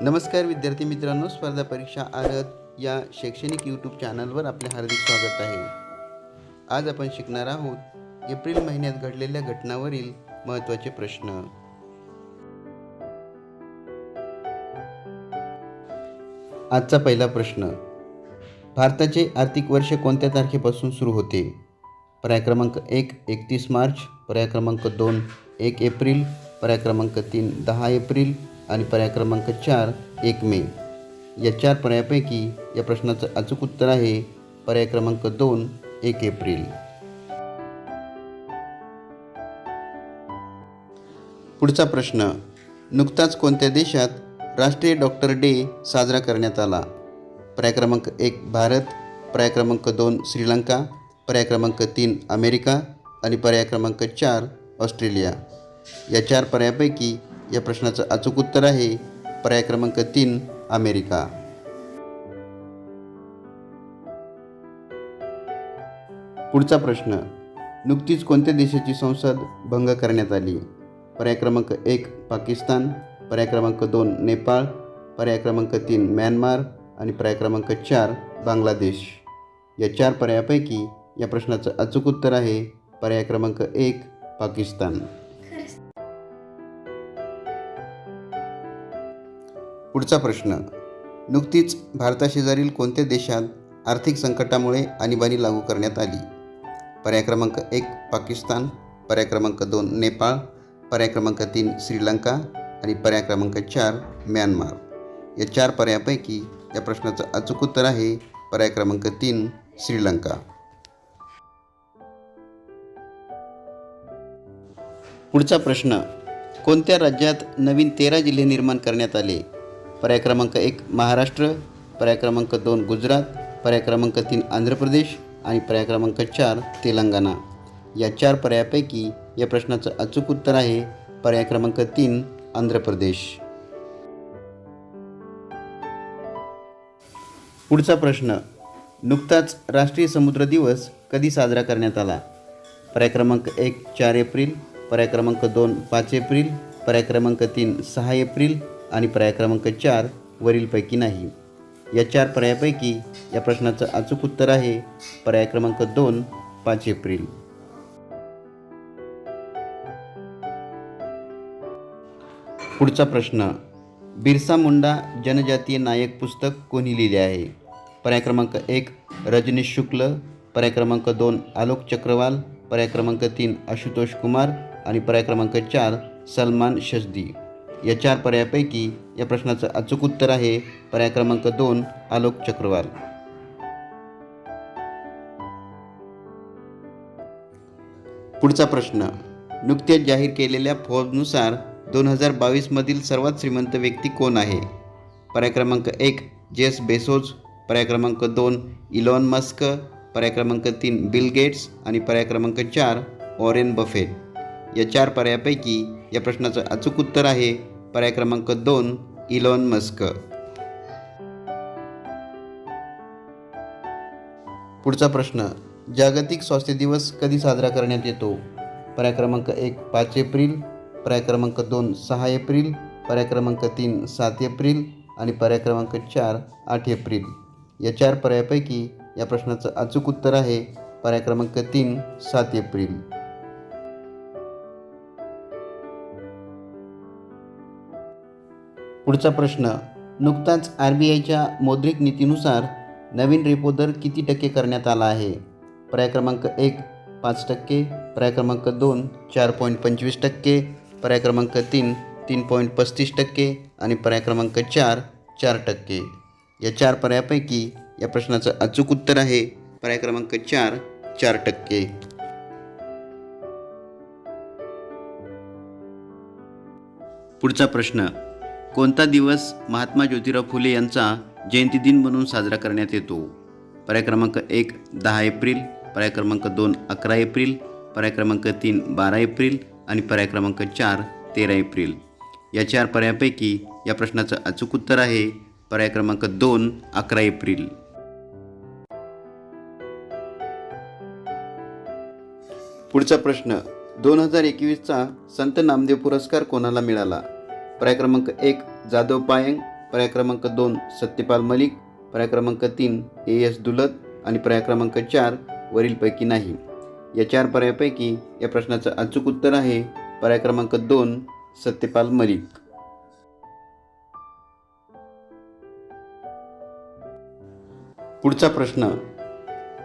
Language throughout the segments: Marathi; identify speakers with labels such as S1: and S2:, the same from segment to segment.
S1: नमस्कार विद्यार्थी मित्रांनो, स्पर्धा परीक्षा आरत या शैक्षणिक यूट्यूब चॅनलवर आपले हार्दिक स्वागत आहे. आज आपण शिकणार आहोत एप्रिल महिन्यात घडलेल्या घटनांवरील महत्त्वाचे प्रश्न. आजचा पहिला प्रश्न. भारताचे आर्थिक वर्ष कोणत्या तारखेपासून सुरू होते? पर्याय क्रमांक 1 31 मार्च, पर्याय क्रमांक 2 1 एप्रिल, पर्याय क्रमांक 3 10 एप्रिल आणि पर्याय क्रमांक 4 1 मे. या चार पर्यायापैकी या प्रश्नाचं अचूक उत्तर आहे पर्याय क्रमांक 2 1 एप्रिल. पुढचा प्रश्न. नुकताच कोणत्या देशात राष्ट्रीय डॉक्टर डे साजरा करण्यात आला? पर्याय क्रमांक 1 भारत, पर्याय क्रमांक 2 श्रीलंका, पर्याय क्रमांक 3 अमेरिका आणि पर्याय क्रमांक 4 ऑस्ट्रेलिया. या चार पर्यायापैकी या प्रश्नाचं अचूक उत्तर आहे पर्याय क्रमांक 3 अमेरिका. पुढचा प्रश्न. नुकतीच कोणत्या देशाची संसद भंग करण्यात आली? पर्याय क्रमांक 1 पाकिस्तान, पर्याय क्रमांक 2 नेपाळ, पर्याय क्रमांक 3 म्यानमार आणि पर्याय क्रमांक 4 बांगलादेश. या चार पर्यायापैकी या प्रश्नाचं अचूक उत्तर आहे पर्याय क्रमांक 1 पाकिस्तान. पुढचा प्रश्न. नुकतीच भारताशेजारील कोणत्या देशात आर्थिक संकटामुळे आणीबाणी लागू करण्यात आली? पर्याय क्रमांक 1 पाकिस्तान, पर्याय क्रमांक 2 नेपाळ, पर्याय क्रमांक 3 श्रीलंका आणि पर्याय क्रमांक 4 म्यानमार. या चार पर्यायापैकी या प्रश्नाचं अचूक उत्तर आहे पर्याय क्रमांक 3 श्रीलंका. पुढचा प्रश्न. कोणत्या राज्यात नवीन 13 जिल्हे निर्माण करण्यात आले? पर्याय क्रमांक 1 महाराष्ट्र, पर्याय क्रमांक 2 गुजरात, पर्याय क्रमांक 3 आंध्र प्रदेश आणि पर्याय क्रमांक 4 तेलंगणा. या चार पर्यायापैकी या प्रश्नाचं अचूक उत्तर आहे पर्याय क्रमांक 3 आंध्र प्रदेश. पुढचा प्रश्न. नुकताच राष्ट्रीय समुद्र दिवस कधी साजरा करण्यात आला? पर्याय क्रमांक 1 4 एप्रिल, पर्याय क्रमांक 2 5 एप्रिल, पर्याय क्रमांक 3 6 एप्रिल आणि पर्याय क्रमांक 4 वरीलपैकी नाही. या चार पर्यायापैकी या प्रश्नाचं अचूक उत्तर आहे पर्याय क्रमांक 2 5 एप्रिल. पुढचा प्रश्न. बिरसा मुंडा जनजातीय नायक पुस्तक कोणी लिहिले आहे? पर्याय क्रमांक 1 रजनीश शुक्ल, पर्याय क्रमांक 2 आलोक चक्रवाल, पर्याय क्रमांक 3 आशुतोष कुमार आणि पर्याय क्रमांक 4 सलमान शहदी. या चार पर्यायापैकी या प्रश्नाचं अचूक उत्तर आहे पर्याय क्रमांक 2 आलोक चक्रवाल. पुढचा प्रश्न. नुकत्याच जाहीर केलेल्या फोर्ब्सनुसार 2022 मधील सर्वात श्रीमंत व्यक्ती कोण आहे? पर्याय क्रमांक 1 जेफ बेझोस, पर्याय क्रमांक 2 इलॉन मस्क, पर्याय क्रमांक 3 बिल गेट्स आणि पर्याय क्रमांक 4 वॉरेन बफेट. या चार पर्यायापैकी या प्रश्नाचं अचूक उत्तर आहे पर्याय क्रमांक 2 इलॉन मस्क. पुढचा प्रश्न. जागतिक स्वास्थ्य दिवस कधी साजरा करण्यात येतो? पर्याय क्रमांक 1 5 एप्रिल, पर्याय क्रमांक 2 6 एप्रिल, पर्याय क्रमांक 3 7 एप्रिल आणि पर्याय क्रमांक 4 8 एप्रिल. या चार पर्यायापैकी या प्रश्नाचं अचूक उत्तर आहे पर्याय क्रमांक 3 7 एप्रिल. पुढचा प्रश्न. नुकताच RBIच्या मौद्रिक नीतीनुसार नवीन रेपो दर किती टक्के करण्यात आला आहे? पर्याय क्रमांक 1 5%, पर्याय क्रमांक 2 4.25%, पर्याय क्रमांक 3 3.35% आणि पर्याय क्रमांक 4 4%. या चार पर्यायापैकी या प्रश्नाचं अचूक उत्तर आहे पर्याय क्रमांक 4 4%. पुढचा प्रश्न. कोणता दिवस महात्मा ज्योतिराव फुले यांचा जयंती दिन म्हणून साजरा करण्यात येतो? पर्याय क्रमांक 1 10 एप्रिल, पर्याय क्रमांक 2 11 एप्रिल, पर्याय क्रमांक 3 12 एप्रिल आणि पर्याय क्रमांक 4 13 एप्रिल. या चार पर्यायापैकी या प्रश्नाचं अचूक उत्तर आहे पर्याय क्रमांक 2 11 एप्रिल. पुढचा प्रश्न. 2021चा संत नामदेव पुरस्कार कोणाला मिळाला? पर्याय क्रमांक 1 जाधव पायंग, पर्याय क्रमांक 2 सत्यपाल मलिक, पर्याय क्रमांक 3 AS दुलत आणि पर्याय क्रमांक 4 वरीलपैकी नाही. या 4 पर्यायापैकी या प्रश्नाचं अचूक उत्तर आहे पर्याय क्रमांक 2 सत्यपाल मलिक. पुढचा प्रश्न,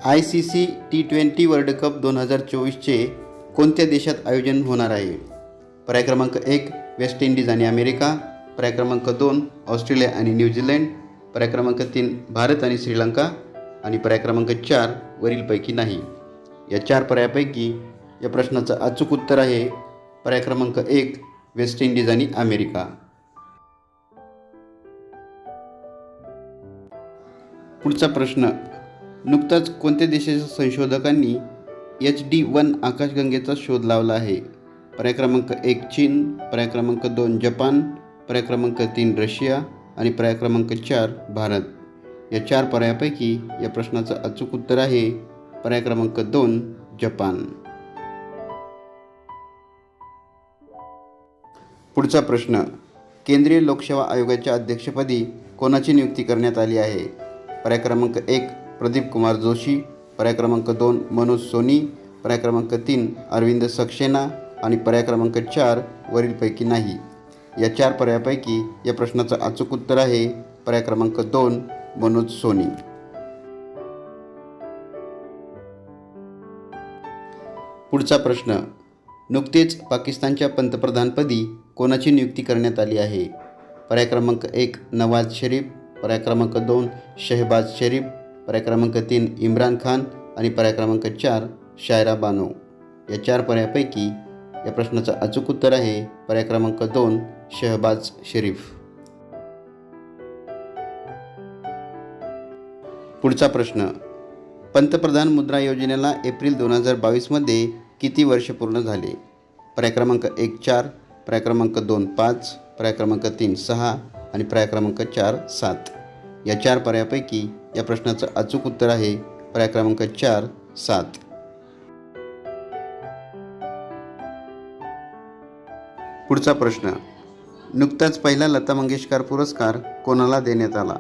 S1: ICC T20 वर्ल्ड कप 2024चे कोणत्या देशात आयोजन होणार आहे? पर्याय क्रमांक 1 वेस्ट इंडिज आणि अमेरिका, पर्याय क्रमांक 2 ऑस्ट्रेलिया आणि न्यूझीलंड, पर्याय क्रमांक 3 भारत आणि श्रीलंका आणि पर्याय क्रमांक 4 वरीलपैकी नाही. या 4 पर्यायापैकी या प्रश्नाचं अचूक उत्तर आहे पर्याय क्रमांक 1 वेस्ट इंडिज आणि अमेरिका. पुढचा प्रश्न, नुकताच कोणत्या देशाच्या संशोधकांनी HD-1 आकाशगंगेचा शोध लावला आहे? पर्याय क्रमांक 1 चीन, पर्याय क्रमांक 2 जपान, पर्याय क्रमांक 3 रशिया आणि पर्याय क्रमांक 4 भारत. या 4 पर्यायापैकी या प्रश्नाचं अचूक उत्तर आहे पर्याय क्रमांक 2 जपान. पुढचा प्रश्न, केंद्रीय लोकसेवा आयोगाच्या अध्यक्षपदी कोणाची नियुक्ती करण्यात आली आहे? पर्याय क्रमांक 1 प्रदीप कुमार जोशी, पर्याय क्रमांक 2 मनोज सोनी, पर्याय क्रमांक 3 अरविंद सक्सेना आणि पर्याय क्रमांक 4 वरीलपैकी नाही. या 4 पर्यायापैकी या प्रश्नाचं अचूक उत्तर आहे पर्याय क्रमांक 2 मनोज सोनी. पुढचा प्रश्न, नुकतेच पाकिस्तानच्या पंतप्रधानपदी कोणाची नियुक्ती करण्यात आली आहे? पर्याय क्रमांक 1 नवाज शरीफ, पर्याय क्रमांक 2 शहबाज शरीफ, पर्याय क्रमांक 3 इम्रान खान आणि पर्याय क्रमांक 4 शायरा बानो. या 4 पर्यायापैकी या प्रश्नाचं अचूक उत्तर आहे पर्याय क्रमांक 2 शहबाज शरीफ. पुढचा प्रश्न, पंतप्रधान मुद्रा योजनेला एप्रिल 2022मध्ये किती वर्ष पूर्ण झाले? पर्याय क्रमांक 1 4, पर्याय क्रमांक 2 5, पर्याय क्रमांक 3 6 आणि पर्याय क्रमांक 4 7. या 4 पर्यायापैकी या प्रश्नाचं अचूक उत्तर आहे पर्याय क्रमांक 4 7. पुढचा प्रश्न, नुकताच पहिला लता मंगेशकर पुरस्कार कोणाला देण्यात आला?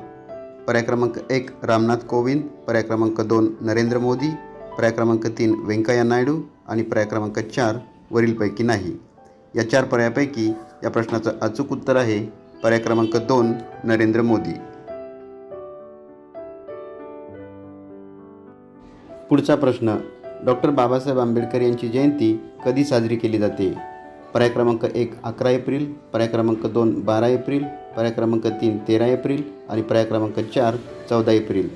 S1: पर्याय क्रमांक 1 रामनाथ कोविंद, पर्याय क्रमांक 2 नरेंद्र मोदी, पर्याय क्रमांक 3 व्यंकय्या नायडू आणि पर्याय क्रमांक 4 वरीलपैकी नाही. या 4 पर्यायापैकी या प्रश्नाचं अचूक उत्तर आहे पर्याय क्रमांक 2 नरेंद्र मोदी. पुढचा प्रश्न, डॉक्टर बाबासाहेब आंबेडकर यांची जयंती कधी साजरी केली जाते? पर्याय क्रमांक 1 11 एप्रिल, पर्याय क्रमांक 2 12 एप्रिल, पर्याय क्रमांक 3 13 एप्रिल आणि पर्याय क्रमांक 4 14 एप्रिल.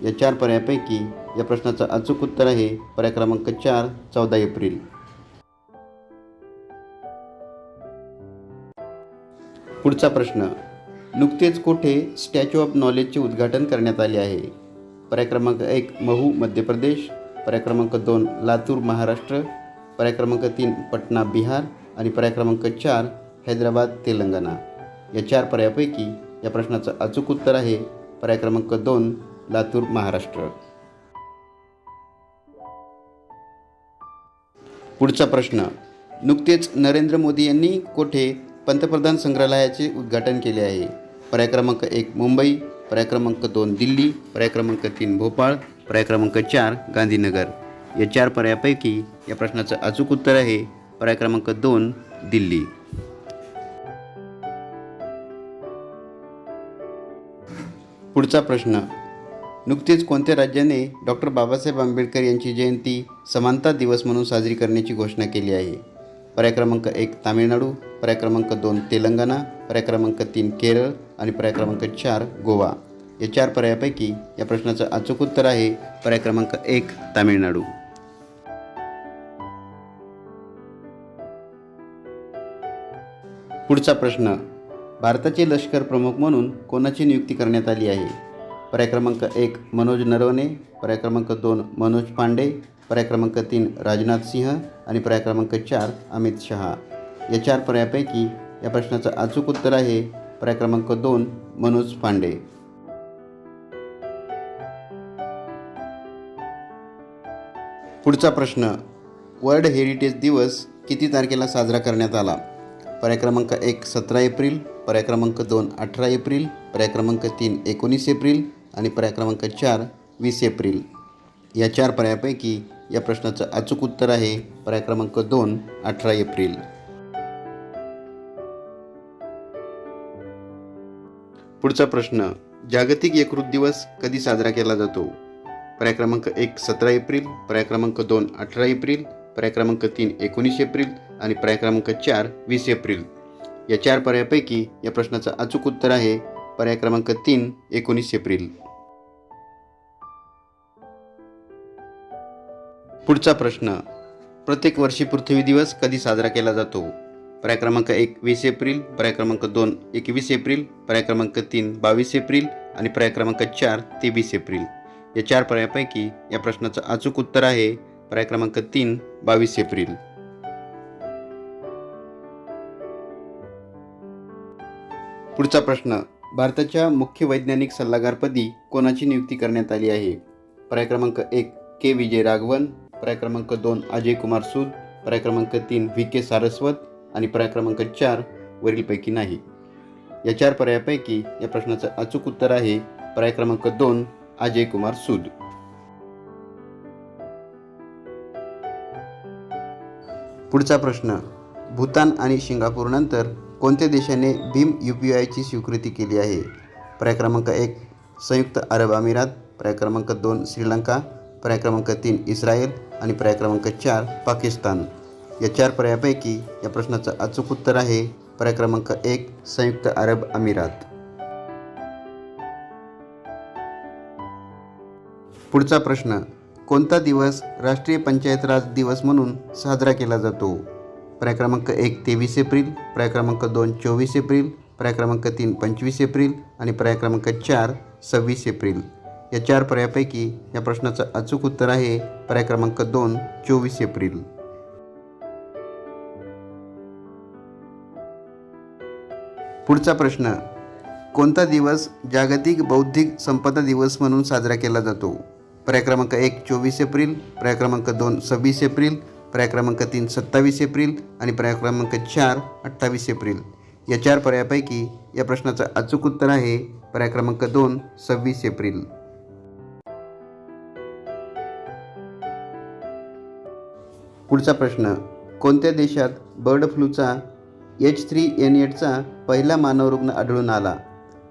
S1: या 4 पर्यायापैकी या प्रश्नाचं अचूक उत्तर आहे पर्याय क्रमांक 4 14 एप्रिल. पुढचा प्रश्न, नुकतेच कोठे स्टॅच्यू ऑफ नॉलेजचे उद्घाटन करण्यात आले आहे? पर्याय क्रमांक 1 महू मध्य प्रदेश, पर्याय क्रमांक 2 लातूर महाराष्ट्र, पर्याय क्रमांक 3 पटना बिहार आणि पर्याय क्रमांक 4 हैदराबाद तेलंगणा. या 4 पर्यायापैकी या प्रश्नाचं अचूक उत्तर आहे पर्याय क्रमांक 2 लातूर महाराष्ट्र. पुढचा प्रश्न, नुकतेच नरेंद्र मोदी यांनी कोठे पंतप्रधान संग्रहालयाचे उद्घाटन केले आहे? पर्याय क्रमांक 1 मुंबई, पर्याय क्रमांक 2 दिल्ली, पर्याय क्रमांक 3 भोपाळ, पर्याय क्रमांक 4 गांधीनगर. या 4 पर्यायापैकी या प्रश्नाचं अचूक उत्तर आहे पर्याय क्रमांक 2 दिल्ली. पुढचा प्रश्न, नुकतेच कोणत्या राज्याने डॉक्टर बाबासाहेब आंबेडकर यांची जयंती समानता दिवस म्हणून साजरी करण्याची घोषणा केली आहे? पर्याय क्रमांक 1 तामिळनाडू, पर्याय क्रमांक 2 तेलंगणा, पर्याय क्रमांक 3 केरळ आणि पर्याय क्रमांक 4 गोवा. या 4 पर्यायापैकी या प्रश्नाचं अचूक उत्तर आहे पर्याय क्रमांक 1 तामिळनाडू. पुढचा प्रश्न, भारताचे लष्कर प्रमुख म्हणून कोणाची नियुक्ती करण्यात आली आहे? पर्याय क्रमांक 1 मनोज नरवणे, पर्याय क्रमांक 2 मनोज पांडे, पर्याय क्रमांक 3 राजनाथ सिंह आणि पर्याय क्रमांक 4 अमित शहा. या 4 पर्यायापैकी या प्रश्नाचं अचूक उत्तर आहे पर्याय क्रमांक 2 मनोज पांडे. पुढचा प्रश्न, वर्ल्ड हेरिटेज दिवस किती तारखेला साजरा करण्यात आला? पर्याय क्रमांक 1 17 एप्रिल, पर्याय क्रमांक 2 18 एप्रिल, पर्याय क्रमांक 3 19 एप्रिल आणि पर्याय क्रमांक 4 20 एप्रिल. या 4 पर्यायापैकी या प्रश्नाचं अचूक उत्तर आहे पर्याय क्रमांक 2 18 एप्रिल. पुढचा प्रश्न, जागतिक यकृत दिवस कधी साजरा केला जातो? पर्याय क्रमांक 1 17 एप्रिल, पर्याय क्रमांक 2 18 एप्रिल, पर्याय क्रमांक 3 19 एप्रिल आणि पर्याय क्रमांक 4 20 एप्रिल. या 4 पर्यायापैकी या प्रश्नाचं अचूक उत्तर आहे पर्याय क्रमांक 3 19 एप्रिल. पुढचा प्रश्न, प्रत्येक वर्षी पृथ्वी दिवस कधी साजरा केला जातो? पर्याय क्रमांक 1 20 एप्रिल, पर्याय क्रमांक 2 21 एप्रिल, पर्याय क्रमांक 3 22 एप्रिल आणि पर्याय क्रमांक 4 23 एप्रिल. या 4 पर्यायापैकी या प्रश्नाचं अचूक उत्तर आहे पर्याय क्रमांक 3 22 एप्रिल. पुढचा प्रश्न, भारताच्या मुख्य वैज्ञानिक सल्लागारपदी कोणाची नियुक्ती करण्यात आली आहे? पर्याय क्रमांक 1 के विजय राघवन, पर्याय क्रमांक 2 अजय कुमार सूद, पर्याय क्रमांक 3 VK सारस्वत आणि पर्याय क्रमांक 4 वरीलपैकी नाही. या 4 पर्यायापैकी या प्रश्नाचं अचूक उत्तर आहे पर्याय क्रमांक 2 अजय कुमार सूद. पुढचा प्रश्न, भूतान आणि सिंगापूर नंतर कोणत्या देशाने भीम UPIची स्वीकृती केली आहे? पर्याय क्रमांक 1 संयुक्त अरब अमिरात, पर्याय क्रमांक 2 श्रीलंका, पर्याय क्रमांक 3 इस्रायल आणि पर्याय क्रमांक 4 पाकिस्तान. या 4 पर्यायापैकी या प्रश्नाचं अचूक उत्तर आहे पर्याय क्रमांक 1 संयुक्त अरब अमिरात. पुढचा प्रश्न, कोणता दिवस राष्ट्रीय पंचायत राज दिवस म्हणून साजरा केला जातो? पर्याय क्रमांक 1 23 एप्रिल, पर्याय क्रमांक 2 24 एप्रिल, पर्याय क्रमांक 3 25 एप्रिल आणि पर्याय क्रमांक 4 26 एप्रिल. या 4 पर्यायापैकी या प्रश्नाचं अचूक उत्तर आहे पर्याय क्रमांक 2 24 एप्रिल. पुढचा प्रश्न, कोणता दिवस जागतिक बौद्धिक संपदा दिवस म्हणून साजरा केला जातो? पर्याय क्रमांक 1 24 एप्रिल, पर्याय क्रमांक 2 26 एप्रिल, पर्याय क्रमांक 3 27 एप्रिल आणि पर्याय क्रमांक 4 28 एप्रिल. या 4 पर्यायापैकी या प्रश्नाचं अचूक उत्तर आहे पर्याय क्रमांक 2 26 एप्रिल. पुढचा प्रश्न, कोणत्या देशात बर्ड फ्लूचा H3N8चा पहिला मानव रुग्ण आढळून आला?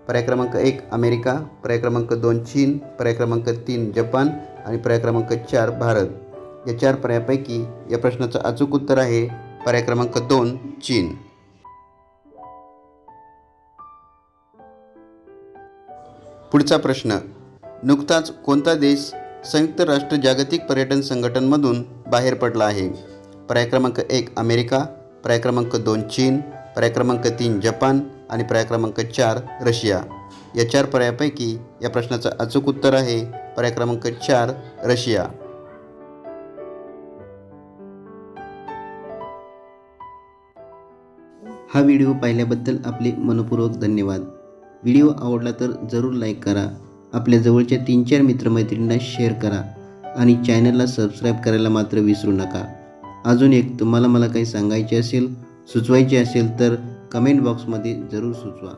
S1: पर्याय क्रमांक 1 अमेरिका, पर्याय क्रमांक 2 चीन, पर्याय क्रमांक 3 जपान आणि पर्याय क्रमांक 4 भारत. या 4 पर्यायापैकी या प्रश्नाचं अचूक उत्तर आहे पर्याय क्रमांक 2 चीन. पुढचा प्रश्न, नुकताच कोणता देश संयुक्त राष्ट्र जागतिक पर्यटन संघटनमधून बाहेर पडला आहे? पर्याय क्रमांक 1 अमेरिका, पर्याय क्रमांक 2 चीन, पर्याय क्रमांक 3 जपान आणि पर्याय क्रमांक 4 रशिया. या 4 पर्यायापैकी या प्रश्नाचं अचूक उत्तर आहे पर्याय क्रमांक 4 रशिया. हा व्हिडिओ पाहिल्याबद्दल आपले मनपूर्वक धन्यवाद. व्हिडिओ आवडला तर जरूर लाईक करा, आपल्या जवळच्या 3-4 मित्रमैत्रिणींना शेअर करा आणि चॅनलला सबस्क्राईब करायला मात्र विसरू नका. अजून एक तुम्हाला मला काही सांगायचे असेल, सुचवायचे असेल तर कमेंट बॉक्समध्ये जरूर सुचवा.